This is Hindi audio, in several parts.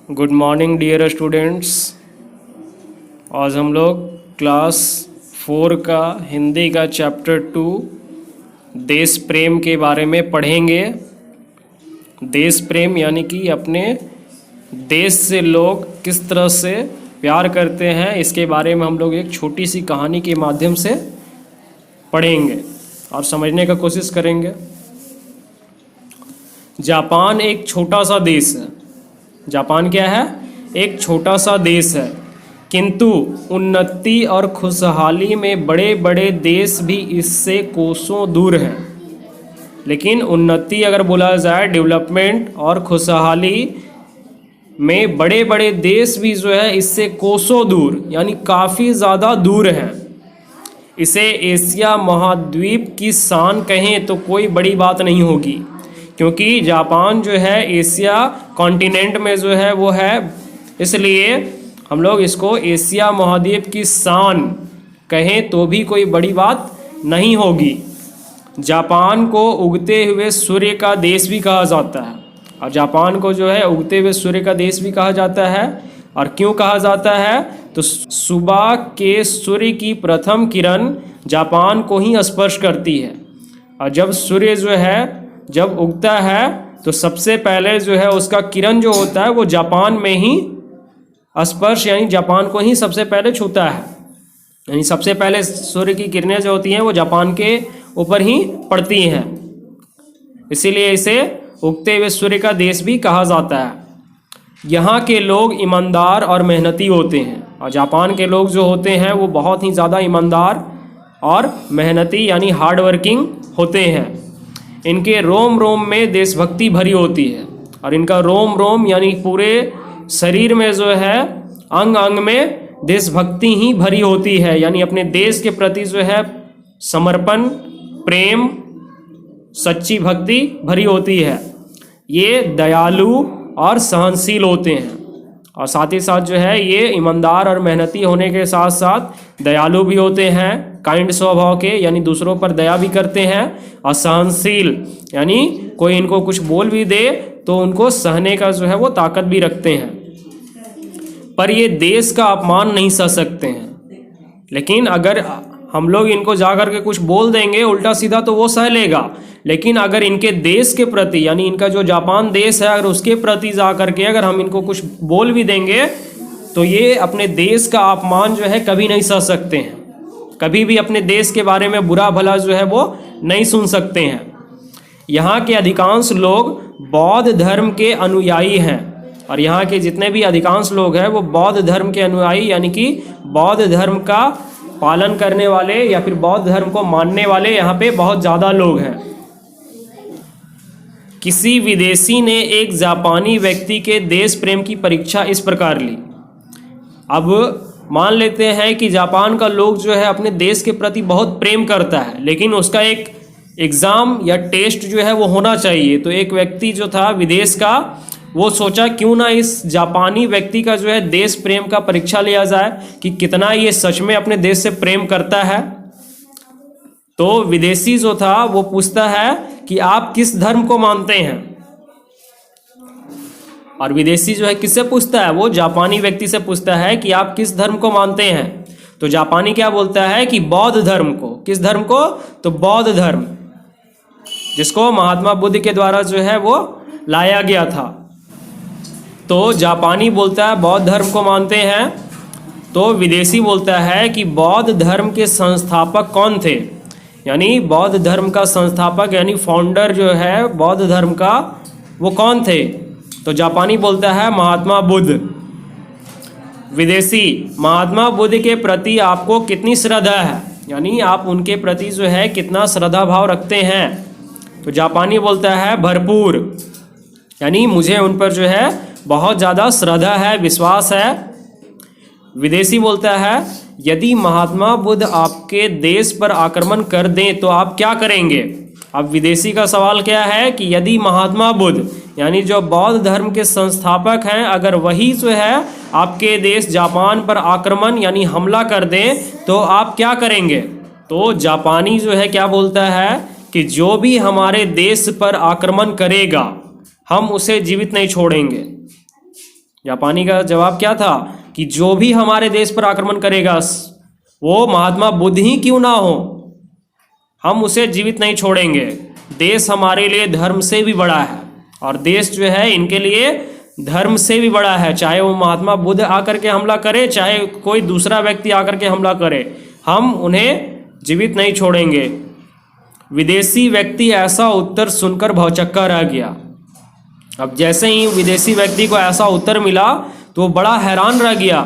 Good morning dear students. आज हम लोग क्लास 4 का हिंदी का चैप्टर 2 देश प्रेम के बारे में पढ़ेंगे। देश प्रेम यानी कि अपने देश से लोग किस तरह से प्यार करते हैं, इसके बारे में हम लोग एक छोटी सी कहानी के माध्यम से पढ़ेंगे और समझने का कोशिश करेंगे। जापान एक छोटा सा देश है। जापान क्या है? एक छोटा सा देश है, किंतु उन्नति और खुशहाली में बड़े बड़े देश भी इससे कोसों दूर हैं। लेकिन उन्नति अगर बोला जाए, डेवलपमेंट और खुशहाली में बड़े बड़े देश भी जो है इससे कोसों दूर यानी काफ़ी ज़्यादा दूर हैं। इसे एशिया महाद्वीप की शान कहें तो कोई बड़ी बात नहीं होगी, क्योंकि जापान जो है एशिया कॉन्टिनेंट में जो है वो है, इसलिए हम लोग इसको एशिया महाद्वीप की शान कहें तो भी कोई बड़ी बात नहीं होगी। जापान को उगते हुए सूर्य का देश भी कहा जाता है, और जापान को जो है उगते हुए सूर्य का देश भी कहा जाता है। और क्यों कहा जाता है? तो सुबह के सूर्य की प्रथम किरण जापान को ही स्पर्श करती है, और जब सूर्य जो है जब उगता है तो सबसे पहले जो है उसका किरण जो होता है वो जापान में ही स्पर्श यानी जापान को ही सबसे पहले छूता है। यानी सबसे पहले सूर्य की किरणें जो होती हैं वो जापान के ऊपर ही पड़ती हैं, इसीलिए इसे उगते हुए सूर्य का देश भी कहा जाता है। यहाँ के लोग ईमानदार और मेहनती होते हैं, और जापान के लोग जो होते हैं वो बहुत ही ज़्यादा ईमानदार और मेहनती यानी हार्ड वर्किंग होते हैं। इनके रोम रोम में देशभक्ति भरी होती है, और इनका रोम रोम यानी पूरे शरीर में जो है अंग अंग में देशभक्ति ही भरी होती है, यानी अपने देश के प्रति जो है समर्पण, प्रेम, सच्ची भक्ति भरी होती है। ये दयालु और सहनशील होते हैं, और साथ ही साथ जो है ये ईमानदार और मेहनती होने के साथ साथ दयालु भी होते हैं, काइंड स्वभाव के, यानी दूसरों पर दया भी करते हैं। और सहनशील यानी कोई इनको कुछ बोल भी दे तो उनको सहने का जो है वो ताकत भी रखते हैं। पर ये देश का अपमान नहीं सह सकते हैं, लेकिन अगर हम लोग इनको जा कर के कुछ बोल देंगे उल्टा सीधा तो वो सह लेगा। लेकिन अगर इनके देश के प्रति यानी इनका जो जापान देश है अगर उसके प्रति जा कर के अगर हम इनको कुछ बोल भी देंगे तो ये अपने देश का अपमान जो है कभी नहीं सह सकते हैं, कभी भी अपने देश के बारे में बुरा भला जो है वो नहीं सुन सकते हैं। यहाँ के अधिकांश लोग बौद्ध धर्म के अनुयायी हैं, और यहाँ के जितने भी अधिकांश लोग हैं वो बौद्ध धर्म के अनुयायी यानी कि बौद्ध धर्म का पालन करने वाले या फिर बौद्ध धर्म को मानने वाले यहाँ पे बहुत ज़्यादा लोग हैं। किसी विदेशी ने एक जापानी व्यक्ति के देश प्रेम की परीक्षा इस प्रकार ली। अब मान लेते हैं कि जापान का लोग जो है अपने देश के प्रति बहुत प्रेम करता है, लेकिन उसका एक एग्ज़ाम या टेस्ट जो है वो होना चाहिए। तो एक व्यक्ति जो था विदेश का, वो सोचा क्यों ना इस जापानी व्यक्ति का जो है देश प्रेम का परीक्षा लिया जाए कि कितना ये सच में अपने देश से प्रेम करता है। तो विदेशी जो था वो पूछता है कि आप किस धर्म को मानते हैं, और विदेशी जो है किससे पूछता है? वो जापानी व्यक्ति से पूछता है कि आप किस धर्म को मानते हैं। तो जापानी क्या बोलता है कि बौद्ध धर्म को। किस धर्म को? तो बौद्ध धर्म, जिसको महात्मा बुद्ध के द्वारा जो है वो लाया गया था। तो जापानी बोलता है बौद्ध धर्म को मानते हैं, तो विदेशी बोलता है कि बौद्ध धर्म के संस्थापक कौन थे, यानी बौद्ध धर्म का संस्थापक यानी फाउंडर जो है बौद्ध धर्म का वो कौन थे? तो जापानी बोलता है महात्मा बुद्ध। विदेशी, महात्मा बुद्ध के प्रति आपको कितनी श्रद्धा है, यानी आप उनके प्रति जो है कितना श्रद्धा भाव रखते हैं? तो जापानी बोलता है भरपूर, यानी मुझे उन पर जो है बहुत ज़्यादा श्रद्धा है, विश्वास है। विदेशी बोलता है यदि महात्मा बुद्ध आपके देश पर आक्रमण कर दें तो आप क्या करेंगे? अब विदेशी का सवाल क्या है कि यदि महात्मा बुद्ध यानी जो बौद्ध धर्म के संस्थापक हैं अगर वही जो है आपके देश जापान पर आक्रमण यानी हमला कर दें तो आप क्या करेंगे? तो जापानी जो है क्या बोलता है कि जो भी हमारे देश पर आक्रमण करेगा हम उसे जीवित नहीं छोड़ेंगे। जापानी का जवाब क्या था कि जो भी हमारे देश पर आक्रमण करेगा वो महात्मा बुद्ध ही क्यों ना हो, हम उसे जीवित नहीं छोड़ेंगे। देश हमारे लिए धर्म से भी बड़ा है और देश जो है इनके लिए धर्म से भी बड़ा है। चाहे वो महात्मा बुद्ध आकर के हमला करे, चाहे कोई दूसरा व्यक्ति आकर के हमला करे, हम उन्हें जीवित नहीं छोड़ेंगे। विदेशी व्यक्ति ऐसा उत्तर सुनकर भौचक्का रह गया। अब जैसे ही विदेशी व्यक्ति को ऐसा उत्तर मिला तो वो बड़ा हैरान रह गया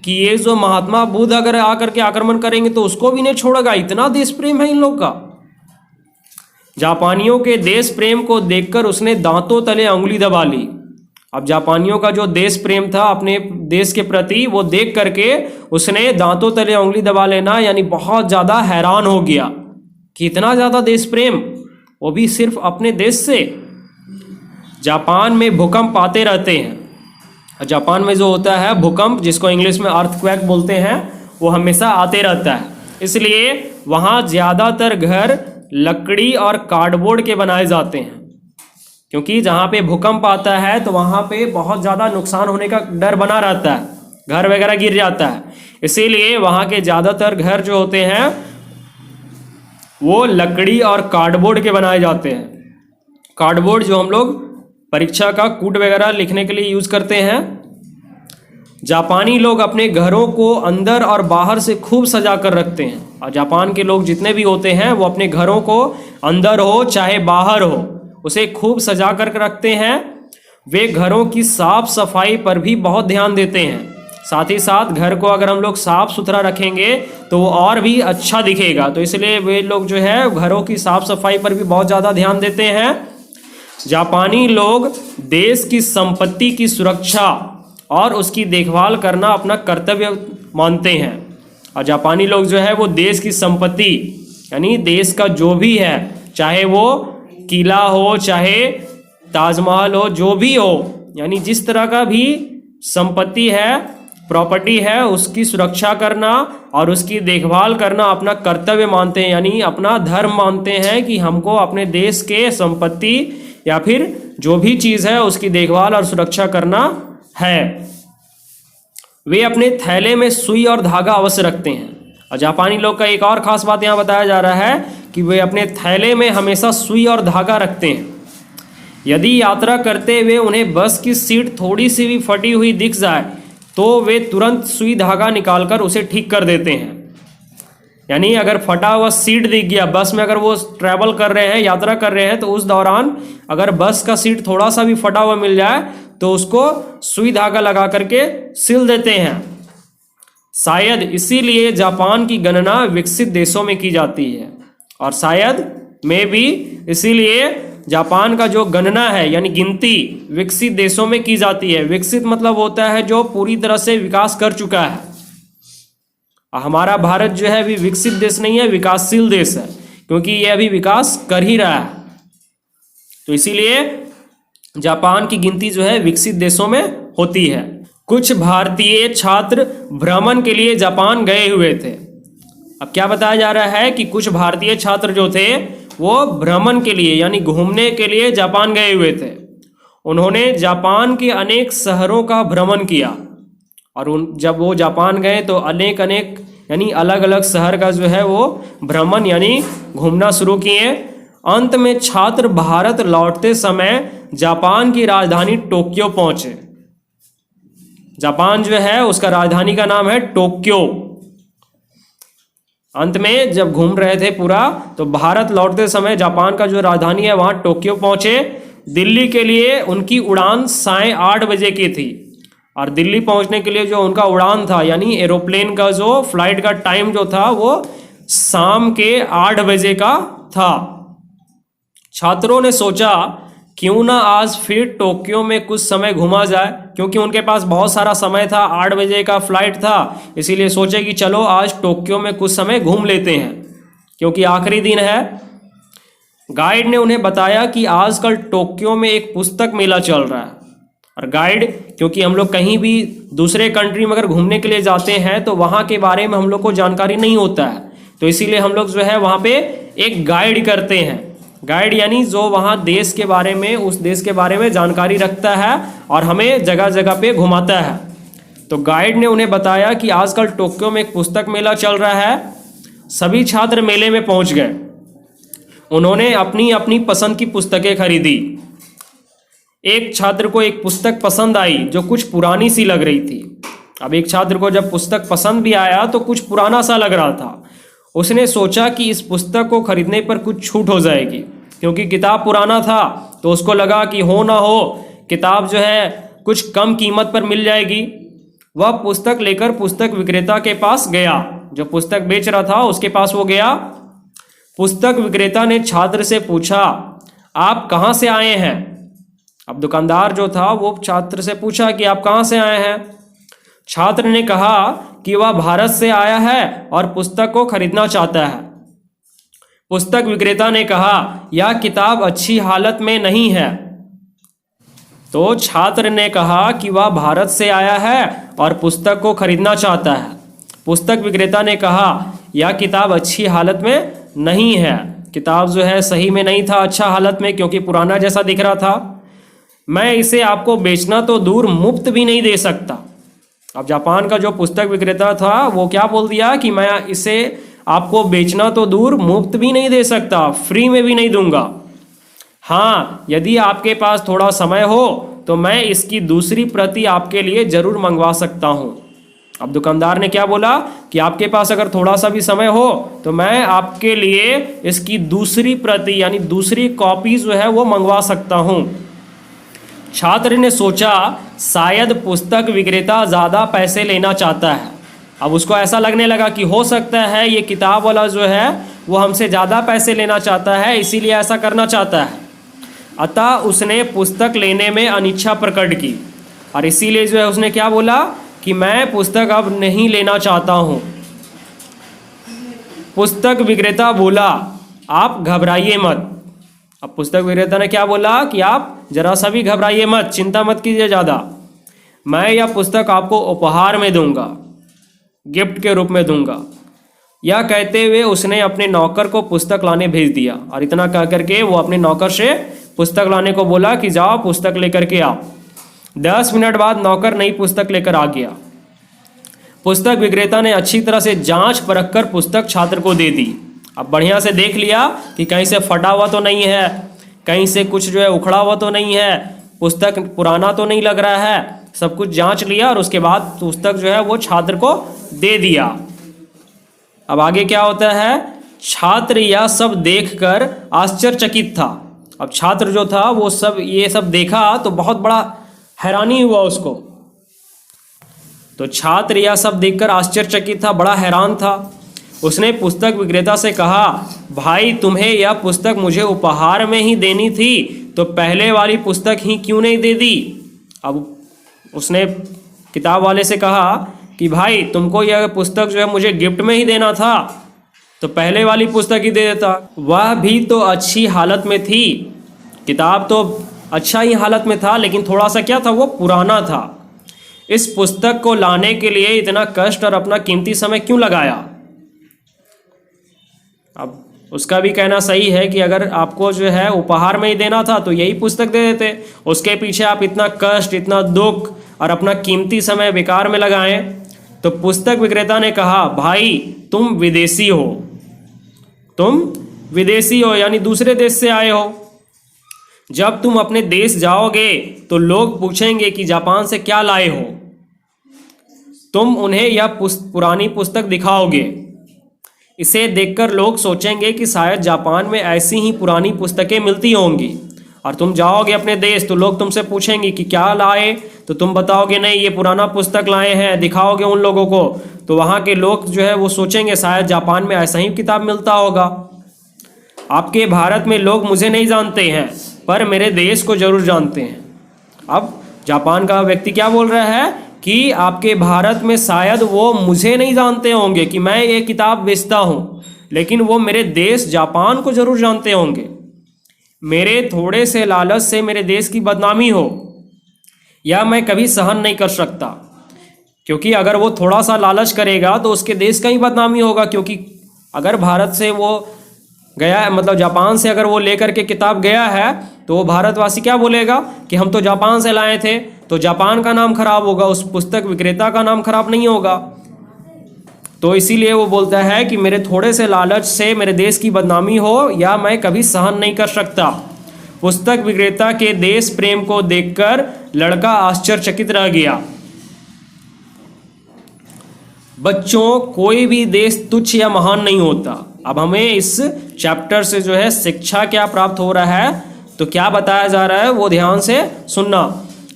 कि ये जो महात्मा बुद्ध अगर आकर के आक्रमण करेंगे तो उसको भी नहीं छोड़ेगा, इतना देश प्रेम है इन लोग का। जापानियों के देश प्रेम को देखकर उसने दांतों तले अंगुली दबा ली। अब जापानियों का जो देश प्रेम था अपने देश के प्रति, वो देख करके उसने दांतों तले उंगली दबा लेना यानी बहुत ज़्यादा हैरान हो गया कि इतना ज़्यादा देश प्रेम, वो भी सिर्फ अपने देश से। जापान में भूकंप आते रहते हैं। जापान में जो होता है भूकंप, जिसको इंग्लिश में अर्थक्वेक बोलते हैं, वो हमेशा आते रहता है। इसलिए वहाँ ज़्यादातर घर लकड़ी और कार्डबोर्ड के बनाए जाते हैं, क्योंकि जहाँ पे भूकंप आता है तो वहाँ पे बहुत ज़्यादा नुकसान होने का डर बना रहता है, घर वगैरह गिर जाता है। इसीलिए वहाँ के ज़्यादातर घर जो होते हैं वो लकड़ी और कार्डबोर्ड के बनाए जाते हैं। कार्डबोर्ड जो हम लोग परीक्षा का कूट वगैरह लिखने के लिए यूज़ करते हैं। जापानी लोग अपने घरों को अंदर और बाहर से खूब सजा कर रखते हैं। और जापान के लोग जितने भी होते हैं वो अपने घरों को अंदर हो चाहे बाहर हो उसे खूब सजा कर रखते हैं। वे घरों की साफ सफाई पर भी बहुत ध्यान देते हैं। साथ ही साथ घर को अगर हम लोग साफ सुथरा रखेंगे तो वो और भी अच्छा दिखेगा, तो इसलिए वे लोग जो है घरों की साफ सफाई पर भी बहुत ज़्यादा ध्यान देते हैं। जापानी लोग देश की संपत्ति की सुरक्षा और उसकी देखभाल करना अपना कर्तव्य मानते हैं। और जापानी लोग जो है वो देश की संपत्ति यानी देश का जो भी है, चाहे वो किला हो चाहे ताजमहल हो, जो भी हो, यानी जिस तरह का भी संपत्ति है, प्रॉपर्टी है, उसकी सुरक्षा करना और उसकी देखभाल करना अपना कर्तव्य मानते हैं, यानी अपना धर्म मानते हैं कि हमको अपने देश के संपत्ति या फिर जो भी चीज़ है उसकी देखभाल और सुरक्षा करना है। वे अपने थैले में सुई और धागा अवश्य रखते हैं। और जापानी लोग का एक और ख़ास बात यहाँ बताया जा रहा है कि वे अपने थैले में हमेशा सुई और धागा रखते हैं। यदि यात्रा करते हुए उन्हें बस की सीट थोड़ी सी भी फटी हुई दिख जाए तो वे तुरंत सुई धागा निकालकर उसे ठीक कर देते हैं। यानी अगर फटा हुआ सीट दिख गया बस में, अगर वो ट्रैवल कर रहे हैं, यात्रा कर रहे हैं, तो उस दौरान अगर बस का सीट थोड़ा सा भी फटा हुआ मिल जाए तो उसको सुई धागा लगा करके सिल देते हैं। शायद इसीलिए जापान की गणना विकसित देशों में की जाती है, और शायद में भी इसीलिए जापान का जो गणना है यानी गिनती विकसित देशों में की जाती है। विकसित मतलब होता है जो पूरी तरह से विकास कर चुका है। हमारा भारत जो है अभी विकसित देश नहीं है, विकासशील देश है, क्योंकि ये अभी विकास कर ही रहा है। तो इसीलिए जापान की गिनती जो है विकसित देशों में होती है। कुछ भारतीय छात्र भ्रमण के लिए जापान गए हुए थे। अब क्या बताया जा रहा है कि कुछ भारतीय छात्र जो थे वो भ्रमण के लिए यानी घूमने के लिए जापान गए हुए थे। उन्होंने जापान के अनेक शहरों का भ्रमण किया, और जब वो जापान गए तो अनेक यानी अलग अलग शहर का जो है वो भ्रमण यानी घूमना शुरू किए। अंत में छात्र भारत लौटते समय जापान की राजधानी टोक्यो पहुंचे। जापान जो है उसका राजधानी का नाम है टोक्यो। अंत में जब घूम रहे थे पूरा तो भारत लौटते समय जापान का जो राजधानी है वहां टोक्यो पहुंचे। दिल्ली के लिए उनकी उड़ान 8:30 बजे की थी, और दिल्ली पहुंचने के लिए जो उनका उड़ान था यानी एरोप्लेन का जो फ्लाइट का टाइम जो था वो शाम के 8 बजे का था। छात्रों ने सोचा क्यों ना आज फिर टोक्यो में कुछ समय घुमा जाए, क्योंकि उनके पास बहुत सारा समय था, 8 बजे का फ्लाइट था, इसीलिए सोचे कि चलो आज टोक्यो में कुछ समय घूम लेते हैं क्योंकि आखिरी दिन है। गाइड ने उन्हें बताया कि आजकल टोक्यो में एक पुस्तक मेला चल रहा है। और गाइड, क्योंकि हम लोग कहीं भी दूसरे कंट्री में अगर घूमने के लिए जाते हैं तो वहाँ के बारे में हम लोग को जानकारी नहीं होता है, तो इसीलिए हम लोग जो है वहाँ पे एक गाइड करते हैं। गाइड यानी जो वहाँ देश के बारे में, उस देश के बारे में जानकारी रखता है और हमें जगह जगह पे घुमाता है। तो गाइड ने उन्हें बताया कि आजकल टोक्यो में एक पुस्तक मेला चल रहा है। सभी छात्र मेले में पहुंच गए। उन्होंने अपनी अपनी पसंद की पुस्तकें खरीदी। एक छात्र को एक पुस्तक पसंद आई जो कुछ पुरानी सी लग रही थी। अब एक छात्र को जब पुस्तक पसंद भी आया तो कुछ पुराना सा लग रहा था। उसने सोचा कि इस पुस्तक को खरीदने पर कुछ छूट हो जाएगी, क्योंकि किताब पुराना था तो उसको लगा कि हो ना हो किताब जो है कुछ कम कीमत पर मिल जाएगी। वह पुस्तक लेकर पुस्तक विक्रेता के पास गया। जो पुस्तक बेच रहा था उसके पास वो गया। पुस्तक विक्रेता ने छात्र से पूछा, आप कहाँ से आए हैं? अब दुकानदार जो था वो छात्र से पूछा कि आप कहाँ से आए हैं? छात्र ने कहा कि वह भारत से आया है और पुस्तक को खरीदना चाहता है। पुस्तक विक्रेता ने कहा, यह किताब अच्छी हालत में नहीं है। तो छात्र ने कहा कि वह भारत से आया है और पुस्तक को खरीदना चाहता है। पुस्तक विक्रेता ने कहा, यह किताब अच्छी हालत में नहीं है। किताब जो है सही में नहीं था अच्छा हालत में, क्योंकि पुराना जैसा दिख रहा था। मैं इसे आपको बेचना तो दूर मुफ्त भी नहीं दे सकता। अब जापान का जो पुस्तक विक्रेता था वो क्या बोल दिया कि मैं इसे आपको बेचना तो दूर मुफ्त भी नहीं दे सकता, फ्री में भी नहीं दूंगा। हाँ, यदि आपके पास थोड़ा समय हो तो मैं इसकी दूसरी प्रति आपके लिए जरूर मंगवा सकता हूँ। अब दुकानदार ने क्या बोला कि आपके पास अगर थोड़ा सा भी समय हो तो मैं आपके लिए इसकी दूसरी प्रति यानी दूसरी कॉपी जो है वो मंगवा सकता हूँ। छात्र ने सोचा शायद पुस्तक विक्रेता ज़्यादा पैसे लेना चाहता है। अब उसको ऐसा लगने लगा कि हो सकता है ये किताब वाला जो है वो हमसे ज़्यादा पैसे लेना चाहता है, इसीलिए ऐसा करना चाहता है। अतः उसने पुस्तक लेने में अनिच्छा प्रकट की और इसीलिए जो है उसने क्या बोला कि मैं पुस्तक अब नहीं लेना चाहता हूँ। पुस्तक विक्रेता बोला, आप घबराइए मत। अब पुस्तक विक्रेता ने क्या बोला कि आप जरा सा भी घबराइए मत, चिंता मत कीजिए ज़्यादा। मैं यह पुस्तक आपको उपहार में दूंगा, गिफ्ट के रूप में दूंगा। यह कहते हुए उसने अपने नौकर को पुस्तक लाने भेज दिया और इतना कह करके वो अपने नौकर से पुस्तक लाने को बोला कि जाओ पुस्तक लेकर के आओ। 10 मिनट बाद नौकर नई पुस्तक लेकर आ गया। पुस्तक विक्रेता ने अच्छी तरह से जांच परख कर पुस्तक छात्र को दे दी। अब बढ़िया से देख लिया कि कहीं से फटा हुआ तो नहीं है, कहीं से कुछ जो है उखड़ा हुआ तो नहीं है, पुस्तक पुराना तो नहीं लग रहा है। सब कुछ जांच लिया और उसके बाद पुस्तक जो है वो छात्र को दे दिया। अब आगे क्या होता है, छात्र यह सब देखकर आश्चर्यचकित था। अब छात्र जो था वो सब ये सब देखा तो बहुत बड़ा हैरानी हुआ उसको। तो छात्र यह सब देखकर आश्चर्यचकित था, बड़ा हैरान था। उसने पुस्तक विक्रेता से कहा, भाई तुम्हें यह पुस्तक मुझे उपहार में ही देनी थी तो पहले वाली पुस्तक ही क्यों नहीं दे दी। अब उसने किताब वाले से कहा कि भाई तुमको यह पुस्तक जो है मुझे गिफ्ट में ही देना था तो पहले वाली पुस्तक ही दे देता। वह भी तो अच्छी हालत में थी। किताब तो अच्छा ही हालत में था, लेकिन थोड़ा सा क्या था, वो पुराना था। इस पुस्तक को लाने के लिए इतना कष्ट और अपना कीमती समय क्यों लगाया। अब उसका भी कहना सही है कि अगर आपको जो है उपहार में ही देना था तो यही पुस्तक दे देते। उसके पीछे आप इतना कष्ट, इतना दुख और अपना कीमती समय बेकार में लगाएं। तो पुस्तक विक्रेता ने कहा, भाई तुम विदेशी हो, तुम विदेशी हो यानी दूसरे देश से आए हो। जब तुम अपने देश जाओगे तो लोग पूछेंगे कि जापान से क्या लाए हो। तुम उन्हें यह पुरानी पुस्तक दिखाओगे। इसे देखकर लोग सोचेंगे कि शायद जापान में ऐसी ही पुरानी पुस्तकें मिलती होंगी। और तुम जाओगे अपने देश तो लोग तुमसे पूछेंगे कि क्या लाए, तो तुम बताओगे नहीं ये पुराना पुस्तक लाए हैं, दिखाओगे उन लोगों को। तो वहाँ के लोग जो है वो सोचेंगे शायद जापान में ऐसा ही किताब मिलता होगा। आपके भारत में लोग मुझे नहीं जानते हैं पर मेरे देश को जरूर जानते हैं। अब जापान का व्यक्ति क्या बोल रहा है कि आपके भारत में शायद वो मुझे नहीं जानते होंगे कि मैं ये किताब बेचता हूँ, लेकिन वो मेरे देश जापान को जरूर जानते होंगे। मेरे थोड़े से लालच से मेरे देश की बदनामी हो यह मैं कभी सहन नहीं कर सकता, क्योंकि अगर वो थोड़ा सा लालच करेगा तो उसके देश का ही बदनामी होगा। क्योंकि अगर भारत से वो गया है, मतलब जापान से अगर वो लेकर के किताब गया है तो वो भारतवासी क्या बोलेगा कि हम तो जापान से लाए थे, तो जापान का नाम खराब होगा, उस पुस्तक विक्रेता का नाम खराब नहीं होगा। तो इसीलिए वो बोलता है कि मेरे थोड़े से लालच से मेरे देश की बदनामी हो या मैं कभी सहन नहीं कर सकता। पुस्तक विक्रेता के देश प्रेम को देखकर लड़का आश्चर्यचकित रह गया। बच्चों, कोई भी देश तुच्छ या महान नहीं होता। अब हमें इस चैप्टर से जो है शिक्षा क्या प्राप्त हो रहा है, तो क्या बताया जा रहा है वो ध्यान से सुनना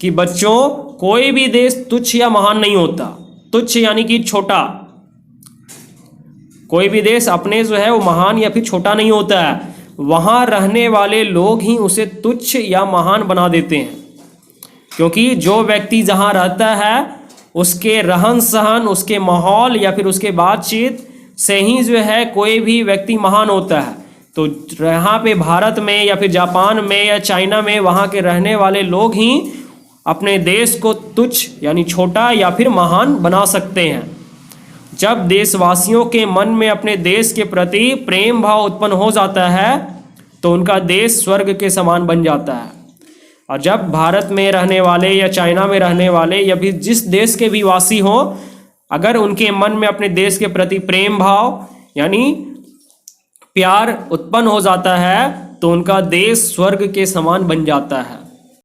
कि बच्चों, कोई भी देश तुच्छ या महान नहीं होता। तुच्छ यानी कि छोटा, कोई भी देश अपने जो है वो महान या फिर छोटा नहीं होता है, वहाँ रहने वाले लोग ही उसे तुच्छ या महान बना देते हैं। क्योंकि जो व्यक्ति जहाँ रहता है उसके रहन सहन, उसके माहौल या फिर उसके बातचीत से ही जो है कोई भी व्यक्ति महान होता है। तो यहाँ पे भारत में या फिर जापान में या चाइना में वहाँ के रहने वाले लोग ही अपने देश को तुच्छ यानी छोटा या फिर महान बना सकते हैं। जब देशवासियों के मन में अपने देश के प्रति प्रेम भाव उत्पन्न हो जाता है तो उनका देश स्वर्ग के समान बन जाता है। और जब भारत में रहने वाले या चाइना में रहने वाले या फिर जिस देश के भी वासी हों, अगर उनके मन में अपने देश के प्रति प्रेम भाव यानी प्यार उत्पन्न हो जाता है तो उनका देश स्वर्ग के समान बन जाता है।